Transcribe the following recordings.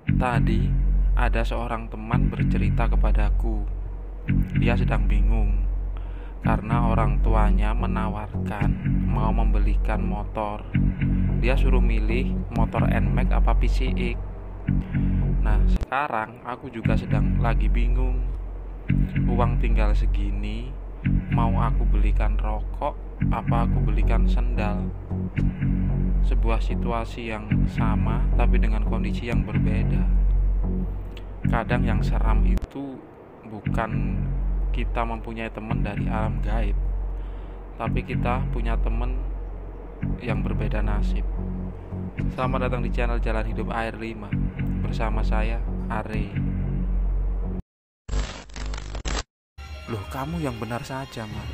Tadi ada seorang teman bercerita kepadaku. Dia sedang bingung karena orang tuanya menawarkan mau membelikan motor. Dia suruh milih motor NMAX apa PCX. Nah, sekarang aku juga sedang lagi bingung. Uang tinggal segini, mau aku belikan rokok apa aku belikan sendal? Sebuah situasi yang sama tapi dengan kondisi yang berbeda. Kadang yang seram itu bukan kita mempunyai teman dari alam gaib, tapi kita punya teman yang berbeda nasib. Selamat datang di channel Jalan Hidup Air 5 bersama saya, Are. Loh, kamu yang benar saja, Mar.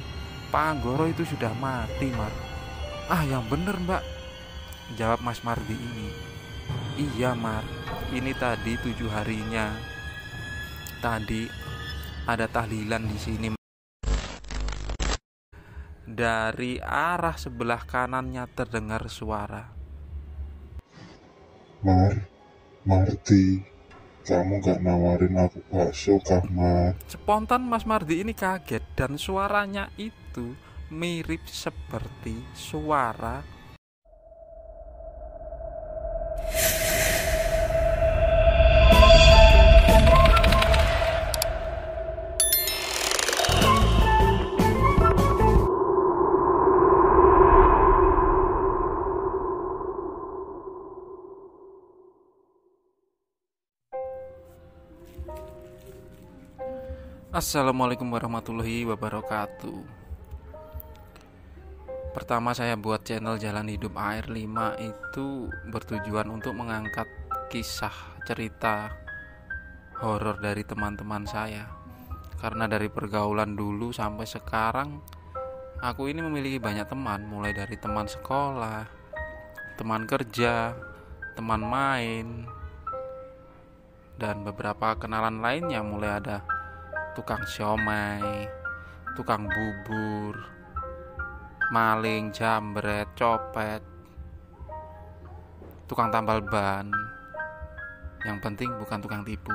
Pak Anggoro itu sudah mati, Mar. Ah, yang bener, Mbak, jawab Mas Mardi ini. Iya, Mar. Ini tadi 7 harinya. Tadi ada tahlilan di sini. Dari arah sebelah kanannya terdengar suara. Marti, kamu gak nawarin aku bakso kah, Mar? Spontan Mas Mardi ini kaget dan suaranya itu mirip seperti suara Assalamualaikum warahmatullahi wabarakatuh. Pertama saya buat channel Jalan Hidup Air 5 itu bertujuan untuk mengangkat kisah cerita horor dari teman-teman saya. Karena dari pergaulan dulu sampai sekarang, aku ini memiliki banyak teman, mulai dari teman sekolah, teman kerja, teman main, dan beberapa kenalan lainnya, mulai ada tukang siomay, tukang bubur, maling, jambret, copet, tukang tambal ban. Yang penting bukan tukang tipu.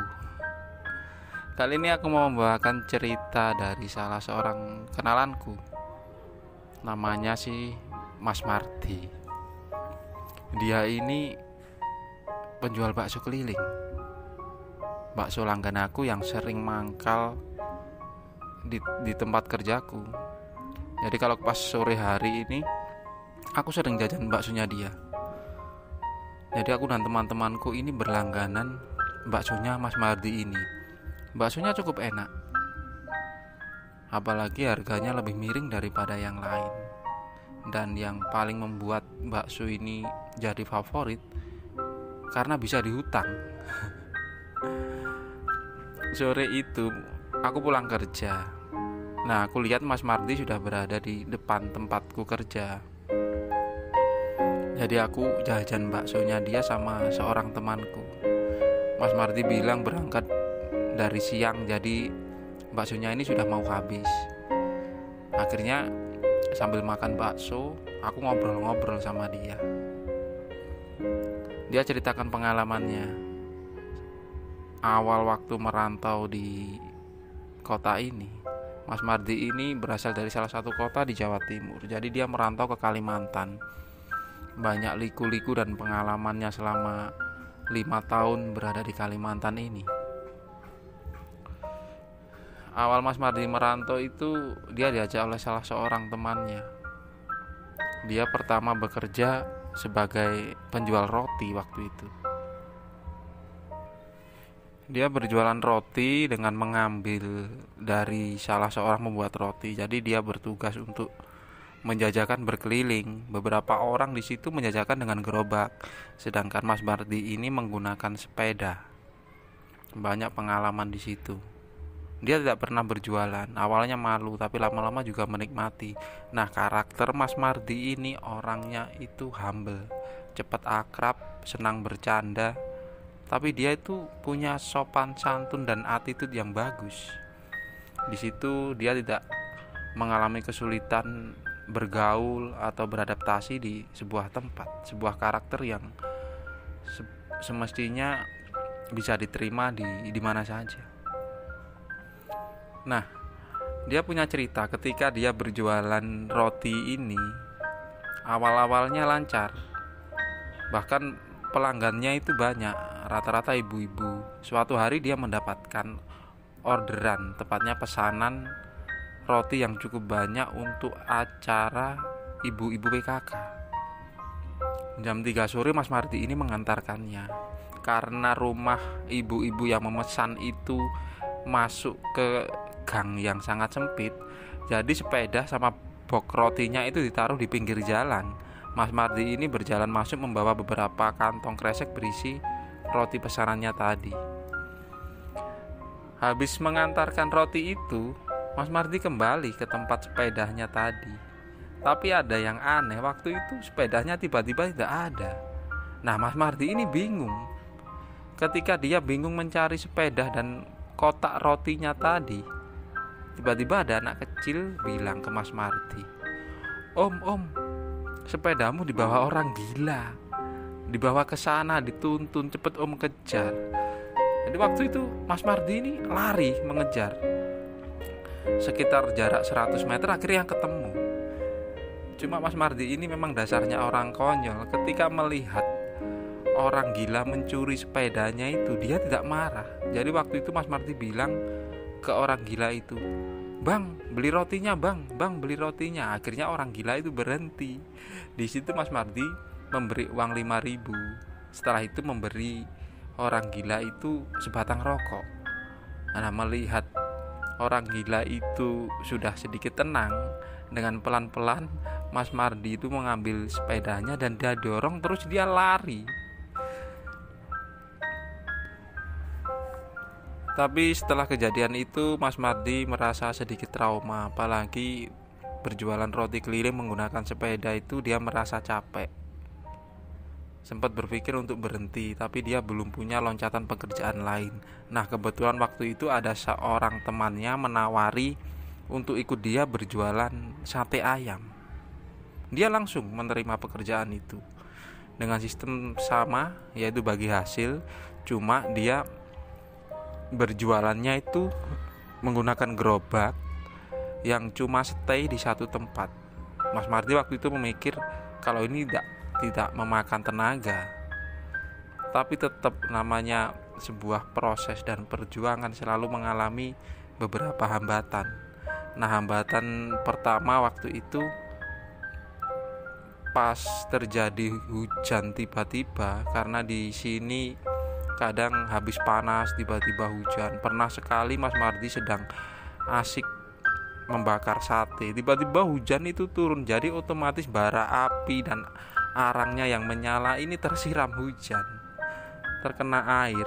Kali ini aku mau membawakan cerita dari salah seorang kenalanku. Namanya sih Mas Mardi. Dia ini penjual bakso keliling, bakso langganan aku yang sering mangkal di tempat kerjaku. Jadi kalau pas sore hari ini aku sering jajan baksonya dia. Jadi aku dan teman-temanku ini berlangganan baksonya Mas Mardi ini. Baksonya cukup enak, apalagi harganya lebih miring daripada yang lain. Dan yang paling membuat bakso ini jadi favorit karena bisa dihutang. Sore itu aku pulang kerja. Nah, aku lihat Mas Mardi sudah berada di depan tempatku kerja. Jadi aku jajan baksonya dia sama seorang temanku. Mas Mardi bilang berangkat dari siang, jadi baksonya ini sudah mau habis. Akhirnya sambil makan bakso, aku ngobrol-ngobrol sama dia. Dia ceritakan pengalamannya. Awal waktu merantau di kota ini, Mas Mardi ini berasal dari salah satu kota di Jawa Timur. Jadi dia merantau ke Kalimantan. Banyak liku-liku dan pengalamannya selama 5 tahun berada di Kalimantan ini. Awal Mas Mardi merantau itu dia diajak oleh salah seorang temannya. Dia pertama bekerja sebagai penjual roti waktu itu. Dia berjualan roti dengan mengambil dari salah seorang pembuat roti. Jadi dia bertugas untuk menjajakan berkeliling. Beberapa orang di situ menjajakan dengan gerobak, sedangkan Mas Mardi ini menggunakan sepeda. Banyak pengalaman di situ. Dia tidak pernah berjualan. Awalnya malu, tapi lama-lama juga menikmati. Nah, karakter Mas Mardi ini orangnya itu humble, cepat akrab, senang bercanda. Tapi dia itu punya sopan santun dan attitude yang bagus. Di situ dia tidak mengalami kesulitan bergaul atau beradaptasi di sebuah tempat, sebuah karakter yang semestinya bisa diterima di mana saja. Nah, dia punya cerita ketika dia berjualan roti ini, awal-awalnya lancar. Bahkan pelanggannya itu banyak, rata-rata ibu-ibu. Suatu hari dia mendapatkan orderan, tepatnya pesanan roti yang cukup banyak untuk acara ibu-ibu PKK. Jam 3 sore Mas Mardi ini mengantarkannya. Karena rumah ibu-ibu yang memesan itu masuk ke gang yang sangat sempit, jadi sepeda sama box rotinya itu ditaruh di pinggir jalan. Mas Mardi ini berjalan masuk membawa beberapa kantong kresek berisi roti pesanannya tadi. Habis mengantarkan roti itu, Mas Mardi kembali ke tempat sepedanya tadi. Tapi ada yang aneh, waktu itu sepedanya tiba-tiba tidak ada. Nah, Mas Mardi ini bingung. Ketika dia bingung mencari sepeda dan kotak rotinya tadi, tiba-tiba ada anak kecil bilang ke Mas Mardi, Om, sepedamu dibawa orang gila. Dibawa ke sana, dituntun, cepet Om kejar." Jadi waktu itu Mas Mardi ini lari mengejar. Sekitar jarak 100 meter akhirnya ketemu. Cuma Mas Mardi ini memang dasarnya orang konyol. Ketika melihat orang gila mencuri sepedanya itu, dia tidak marah. Jadi waktu itu Mas Mardi bilang ke orang gila itu, "Bang, beli rotinya bang, beli rotinya." Akhirnya orang gila itu berhenti. Di situ Mas Mardi memberi uang 5.000. Setelah itu memberi orang gila itu sebatang rokok. Nah, melihat orang gila itu sudah sedikit tenang, dengan pelan-pelan Mas Mardi itu mengambil sepedanya dan dia dorong terus dia lari. Tapi setelah kejadian itu Mas Mardi merasa sedikit trauma, apalagi berjualan roti keliling menggunakan sepeda itu dia merasa capek. Sempat berpikir untuk berhenti, tapi dia belum punya loncatan pekerjaan lain. Nah, kebetulan waktu itu ada seorang temannya menawari untuk ikut dia berjualan sate ayam. Dia langsung menerima pekerjaan itu dengan sistem sama, yaitu bagi hasil. Cuma dia berjualannya itu menggunakan gerobak yang cuma stay di satu tempat. Mas Mardi waktu itu memikir kalau ini tidak memakan tenaga, tapi tetap namanya sebuah proses dan perjuangan selalu mengalami beberapa hambatan. Nah, hambatan pertama waktu itu pas terjadi hujan tiba-tiba, karena di sini kadang habis panas tiba-tiba hujan. Pernah sekali Mas Mardi sedang asik membakar sate, tiba-tiba hujan itu turun, jadi otomatis bara api dan arangnya yang menyala ini tersiram hujan, terkena air.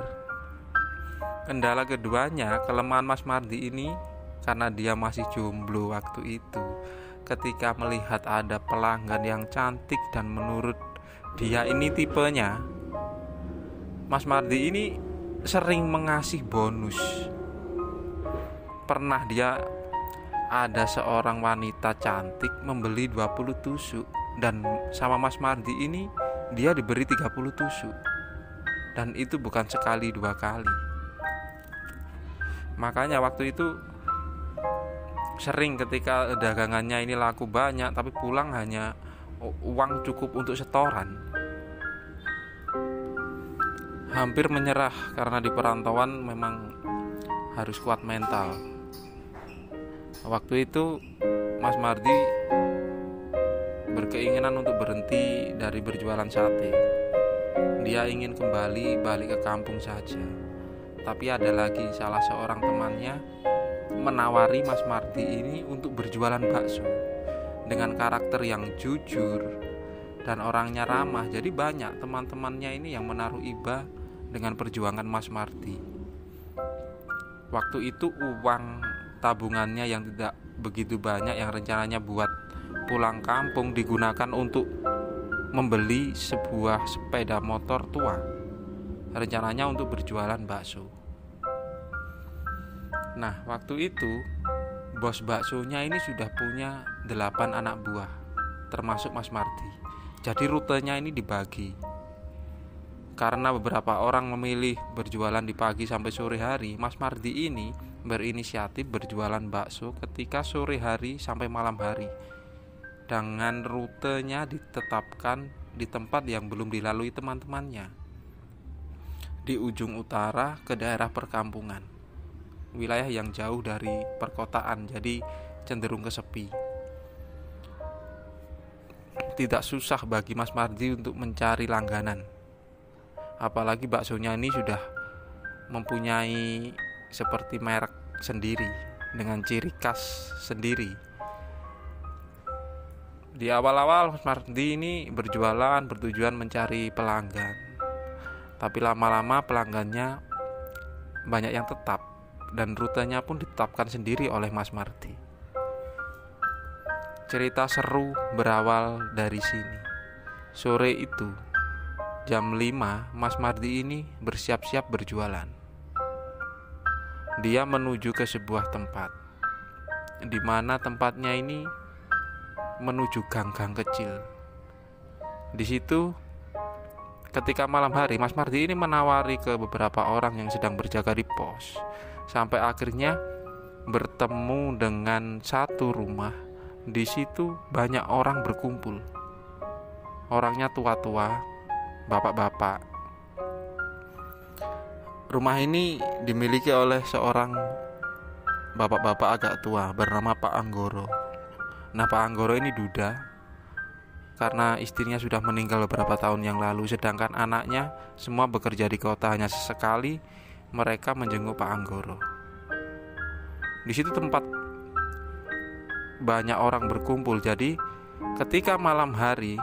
Kendala keduanya, kelemahan Mas Mardi ini karena dia masih jomblo waktu itu. Ketika melihat ada pelanggan yang cantik dan menurut dia ini tipenya, Mas Mardi ini sering mengasih bonus. Pernah dia ada seorang wanita cantik membeli 20 tusuk, dan sama Mas Mardi ini dia diberi 30 tusuk. Dan itu bukan sekali dua kali. Makanya waktu itu sering ketika dagangannya ini laku banyak tapi pulang hanya uang cukup untuk setoran. Hampir menyerah karena di perantauan memang harus kuat mental. Waktu itu Mas Mardi berkeinginan untuk berhenti dari berjualan sate. Dia ingin kembali balik ke kampung saja. Tapi ada lagi salah seorang temannya menawari Mas Mardi ini untuk berjualan bakso dengan karakter yang jujur dan orangnya ramah. Jadi banyak teman-temannya ini yang menaruh iba dengan perjuangan Mas Mardi. Waktu itu uang tabungannya yang tidak begitu banyak, yang rencananya buat pulang kampung, digunakan untuk membeli sebuah sepeda motor tua, rencananya untuk berjualan bakso. Nah, waktu itu bos baksonya ini sudah punya 8 anak buah, termasuk Mas Mardi. Jadi rutenya ini dibagi. Karena beberapa orang memilih berjualan di pagi sampai sore hari, Mas Mardi ini berinisiatif berjualan bakso ketika sore hari sampai malam hari, dengan rutenya ditetapkan di tempat yang belum dilalui teman-temannya, di ujung utara ke daerah perkampungan, wilayah yang jauh dari perkotaan, jadi cenderung kesepi. Tidak susah bagi Mas Mardi untuk mencari langganan, apalagi baksonya ini sudah mempunyai seperti merek sendiri dengan ciri khas sendiri. Di awal-awal Mas Mardi ini berjualan bertujuan mencari pelanggan, tapi lama-lama pelanggannya banyak yang tetap dan rutenya pun ditetapkan sendiri oleh Mas Mardi. Cerita seru berawal dari sini. Sore itu jam 5, Mas Mardi ini bersiap-siap berjualan. Dia menuju ke sebuah tempat, di mana tempatnya ini menuju gang-gang kecil. Di situ ketika malam hari, Mas Mardi ini menawari ke beberapa orang yang sedang berjaga di pos, sampai akhirnya bertemu dengan satu rumah. Di situ banyak orang berkumpul. Orangnya tua-tua, bapak-bapak. Rumah ini dimiliki oleh seorang bapak-bapak agak tua bernama Pak Anggoro. Nah, Pak Anggoro ini duda karena istrinya sudah meninggal beberapa tahun yang lalu, sedangkan anaknya semua bekerja di kota. Hanya sesekali mereka menjenguk Pak Anggoro. Di situ tempat banyak orang berkumpul. Jadi ketika malam hari,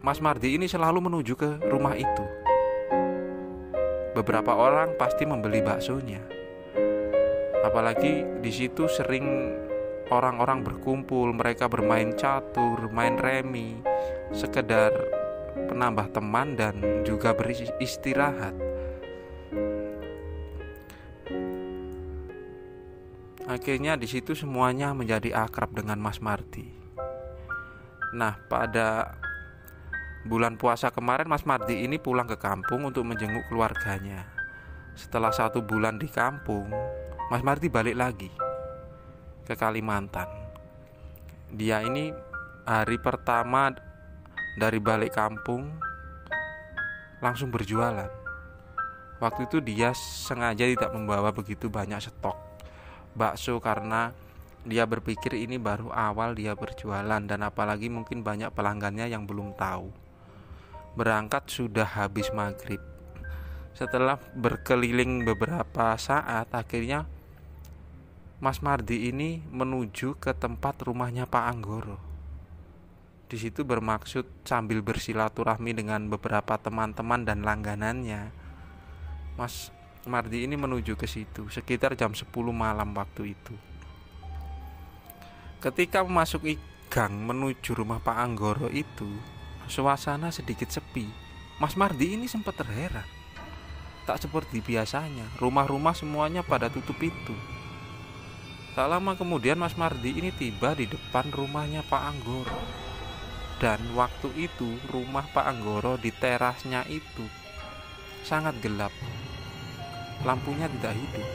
Mas Mardi ini selalu menuju ke rumah itu. Beberapa orang pasti membeli baksonya. Apalagi di situ sering orang-orang berkumpul, mereka bermain catur, main remi, sekedar penambah teman dan juga beristirahat. Akhirnya di situ semuanya menjadi akrab dengan Mas Mardi. Nah, pada bulan puasa kemarin Mas Mardi ini pulang ke kampung untuk menjenguk keluarganya. Setelah 1 bulan di kampung, Mas Mardi balik lagi ke Kalimantan. Dia ini hari pertama dari balik kampung langsung berjualan. Waktu itu dia sengaja tidak membawa begitu banyak stok bakso karena dia berpikir ini baru awal dia berjualan dan apalagi mungkin banyak pelanggannya yang belum tahu. Berangkat sudah habis maghrib. Setelah berkeliling beberapa saat, akhirnya Mas Mardi ini menuju ke tempat rumahnya Pak Anggoro. Di situ bermaksud sambil bersilaturahmi dengan beberapa teman-teman dan langganannya. Mas Mardi ini menuju ke situ sekitar jam 10 malam waktu itu. Ketika memasuki gang menuju rumah Pak Anggoro itu, suasana sedikit sepi. Mas Mardi ini sempat terheran. Tak seperti biasanya, rumah-rumah semuanya pada tutup pintu. Tak lama kemudian Mas Mardi ini tiba di depan rumahnya Pak Anggoro. Dan waktu itu rumah Pak Anggoro di terasnya itu sangat gelap. Lampunya tidak hidup.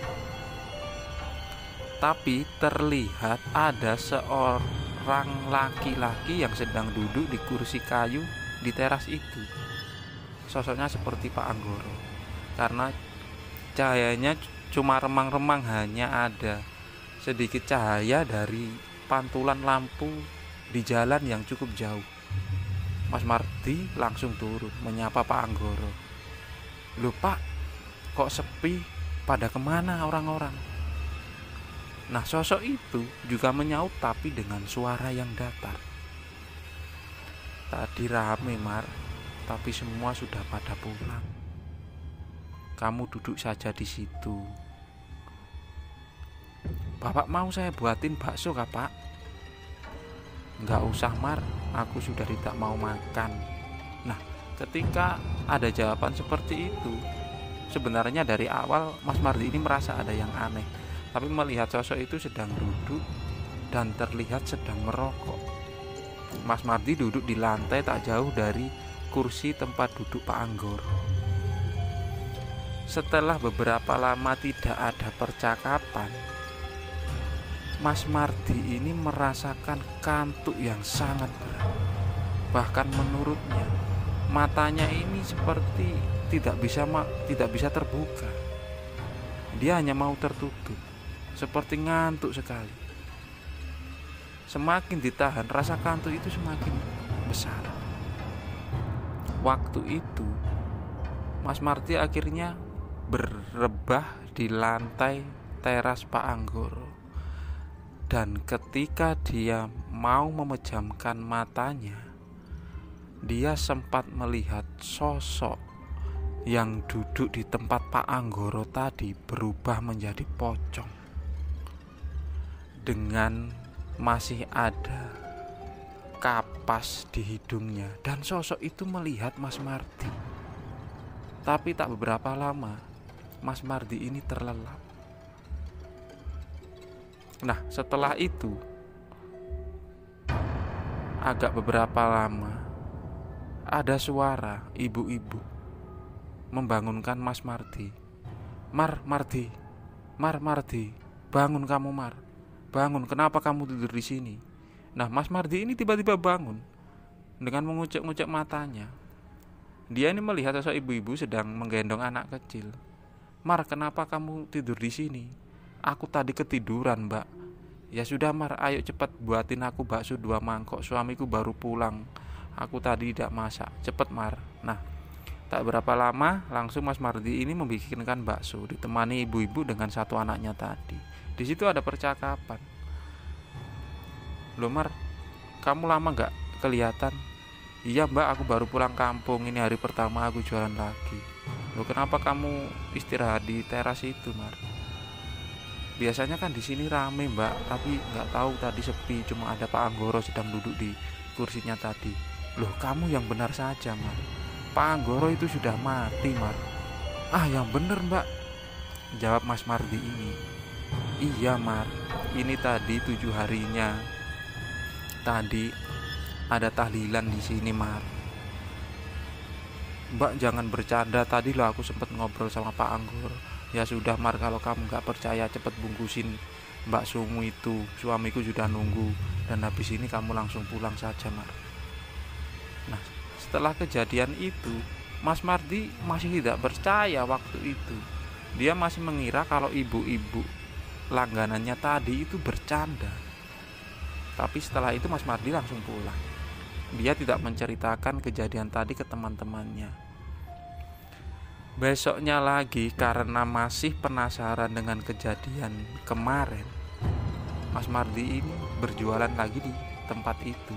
Tapi terlihat ada seorang laki-laki yang sedang duduk di kursi kayu di teras itu. Sosoknya seperti Pak Anggoro, karena cahayanya cuma remang-remang, hanya ada sedikit cahaya dari pantulan lampu di jalan yang cukup jauh. Mas Mardi langsung turun menyapa Pak Anggoro. "Loh Pak, kok sepi? Pada kemana orang-orang?" Nah, sosok itu juga menyaut tapi dengan suara yang datar. "Tadi rame Mar, tapi semua sudah pada pulang. Kamu duduk saja di situ. Bapak mau saya buatin bakso kah Pak?" "Enggak usah Mar, aku sudah tidak mau makan." Nah, ketika ada jawaban seperti itu, sebenarnya dari awal Mas Mardi ini merasa ada yang aneh. Tapi melihat sosok itu sedang duduk dan terlihat sedang merokok. Mas Mardi duduk di lantai tak jauh dari kursi tempat duduk Pak Anggoro. Setelah beberapa lama tidak ada percakapan, Mas Mardi ini merasakan kantuk yang sangat berat. Bahkan menurutnya, matanya ini seperti tidak bisa terbuka. Dia hanya mau tertutup, seperti ngantuk sekali. Semakin ditahan, rasa kantuk itu semakin besar. Waktu itu, Mas Mardi akhirnya berrebah di lantai teras Pak Anggoro. Dan ketika dia mau memejamkan matanya, dia sempat melihat sosok yang duduk di tempat Pak Anggoro tadi berubah menjadi pocong. Dengan masih ada kapas di hidungnya, dan sosok itu melihat Mas Mardi. Tapi tak beberapa lama, Mas Mardi ini terlelap. Nah, setelah itu agak beberapa lama ada suara ibu-ibu membangunkan Mas Mardi. Mardi, bangun kamu Mar. Bangun, kenapa kamu tidur di sini? Nah, Mas Mardi ini tiba-tiba bangun dengan mengucek-ngucek matanya. Dia ini melihat sosok ibu-ibu sedang menggendong anak kecil. Mar, kenapa kamu tidur di sini? Aku tadi ketiduran, Mbak. Ya sudah Mar, ayo cepat buatin aku bakso 2 mangkok. Suamiku baru pulang. Aku tadi tidak masak. Cepet Mar. Nah, tak berapa lama langsung Mas Mardi ini membikinkan bakso ditemani ibu-ibu dengan 1 anaknya tadi. Di situ ada percakapan. Loh Mar, kamu lama gak kelihatan? Iya Mbak, aku baru pulang kampung. Ini hari pertama aku jualan lagi. Loh, kenapa kamu istirahat di teras itu Mar? Biasanya kan di sini rame Mbak, tapi nggak tahu tadi sepi, cuma ada Pak Anggoro sedang duduk di kursinya tadi. Loh, kamu yang benar saja Mar. Pak Anggoro itu sudah mati Mar. Ah, yang bener Mbak, jawab Mas Mardi ini. Iya Mar, ini tadi 7 harinya. Tadi ada tahlilan di sini Mar. Mbak jangan bercanda, tadi loh aku sempat ngobrol sama Pak Anggoro. Ya sudah Mar, kalau kamu gak percaya cepet bungkusin baksomu itu, suamiku sudah nunggu. Dan habis ini kamu langsung pulang saja Mar. Nah, setelah kejadian itu, Mas Mardi masih tidak percaya waktu itu. Dia masih mengira kalau ibu-ibu langganannya tadi itu bercanda. Tapi setelah itu Mas Mardi langsung pulang. Dia tidak menceritakan kejadian tadi ke teman-temannya. Besoknya lagi, karena masih penasaran dengan kejadian kemarin, Mas Mardi ini berjualan lagi di tempat itu.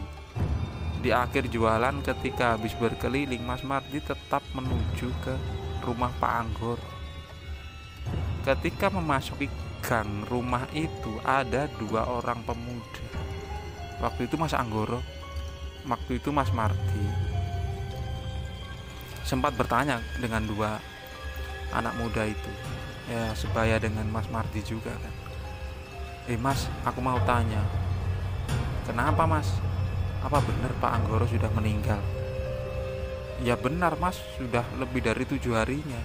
Di akhir jualan, ketika habis berkeliling, Mas Mardi tetap menuju ke rumah Pak Anggoro. Ketika memasuki gang rumah itu, ada 2 orang pemuda. Waktu itu Mas Mardi sempat bertanya dengan 2 anak muda itu, ya sebaya dengan Mas Mardi juga kan. Mas, aku mau tanya, kenapa Mas? Apa benar Pak Anggoro sudah meninggal? Ya benar Mas, sudah lebih dari 7 harinya.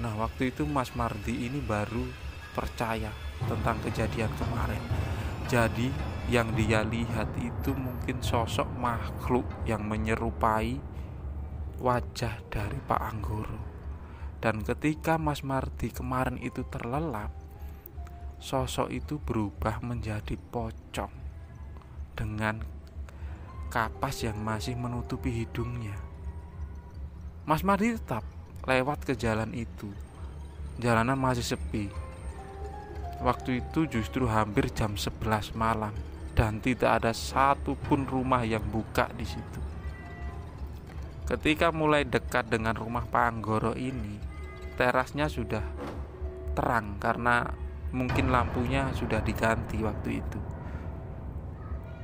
Nah, waktu itu Mas Mardi ini baru percaya tentang kejadian kemarin. Jadi yang dia lihat itu mungkin sosok makhluk yang menyerupai wajah dari Pak Anggoro. Dan ketika Mas Mardi kemarin itu terlelap, sosok itu berubah menjadi pocong dengan kapas yang masih menutupi hidungnya. Mas Mardi tetap lewat ke jalan itu. Jalanan masih sepi. Waktu itu justru hampir jam 11 malam dan tidak ada satupun rumah yang buka di situ. Ketika mulai dekat dengan rumah Pak Anggoro ini, terasnya sudah terang karena mungkin lampunya sudah diganti waktu itu.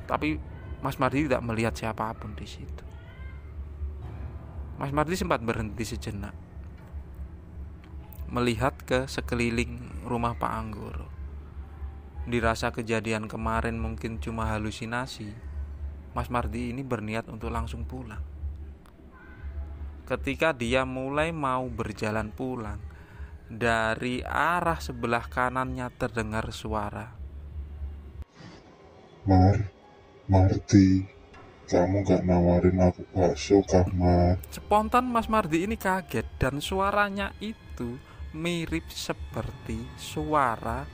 Tapi Mas Mardi tidak melihat siapapun di situ. Mas Mardi sempat berhenti sejenak, melihat ke sekeliling rumah Pak Anggoro. Dirasa kejadian kemarin mungkin cuma halusinasi, Mas Mardi ini berniat untuk langsung pulang. ketika dia mulai mau berjalan pulang, dari arah sebelah kanannya terdengar suara. Marti, kamu gak nawarin aku bakso kah, Mar? Spontan Mas Mardi ini kaget dan suaranya itu mirip seperti suara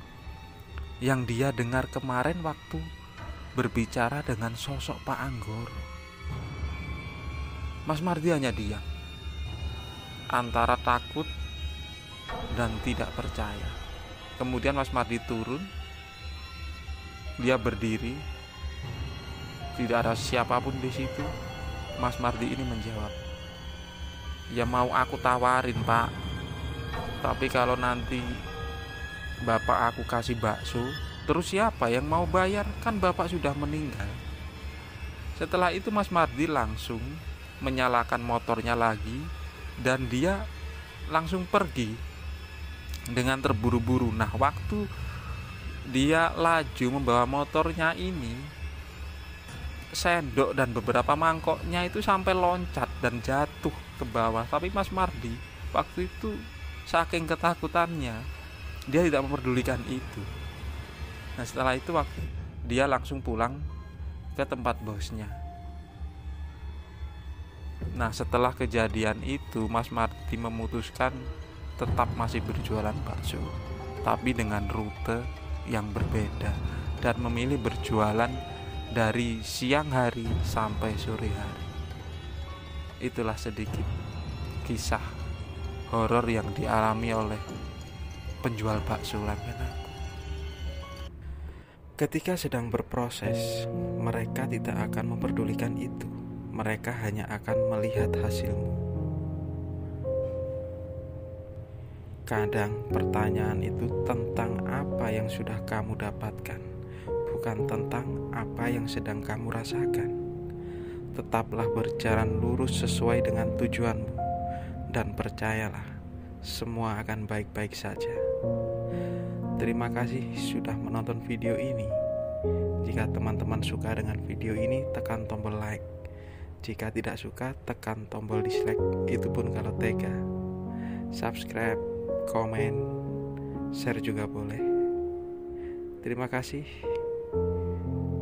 yang dia dengar kemarin waktu berbicara dengan sosok Pak Anggoro. Mas Mardi hanya diam, antara takut dan tidak percaya. Kemudian Mas Mardi turun, dia berdiri, tidak ada siapapun di situ. Mas Mardi ini menjawab, "Ya mau aku tawarin, Pak, tapi kalau nanti bapak aku kasih bakso, terus siapa yang mau bayar? Kan bapak sudah meninggal." Setelah itu Mas Mardi langsung menyalakan motornya lagi dan dia langsung pergi dengan terburu-buru. Nah, waktu dia laju membawa motornya ini, sendok dan beberapa mangkoknya itu sampai loncat dan jatuh ke bawah. Tapi Mas Mardi waktu itu saking ketakutannya, dia tidak memperdulikan itu. Nah, setelah itu waktu dia langsung pulang ke tempat bosnya. Nah, setelah kejadian itu Mas Mardi memutuskan tetap masih berjualan bakso, tapi dengan rute yang berbeda, dan memilih berjualan dari siang hari sampai sore hari. Itulah sedikit kisah horor yang dialami oleh penjual bakso langganan aku. Ketika sedang berproses, mereka tidak akan memperdulikan itu. Mereka hanya akan melihat hasilmu. Kadang pertanyaan itu tentang apa yang sudah kamu dapatkan, bukan tentang apa yang sedang kamu rasakan. Tetaplah berjalan lurus sesuai dengan tujuanmu, dan percayalah, semua akan baik-baik saja. Terima kasih sudah menonton video ini. Jika teman-teman suka dengan video ini, tekan tombol like. Jika tidak suka, tekan tombol dislike, itu pun kalau tega. Subscribe, komen, share juga boleh. Terima kasih,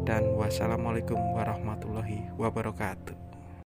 dan wassalamualaikum warahmatullahi wabarakatuh.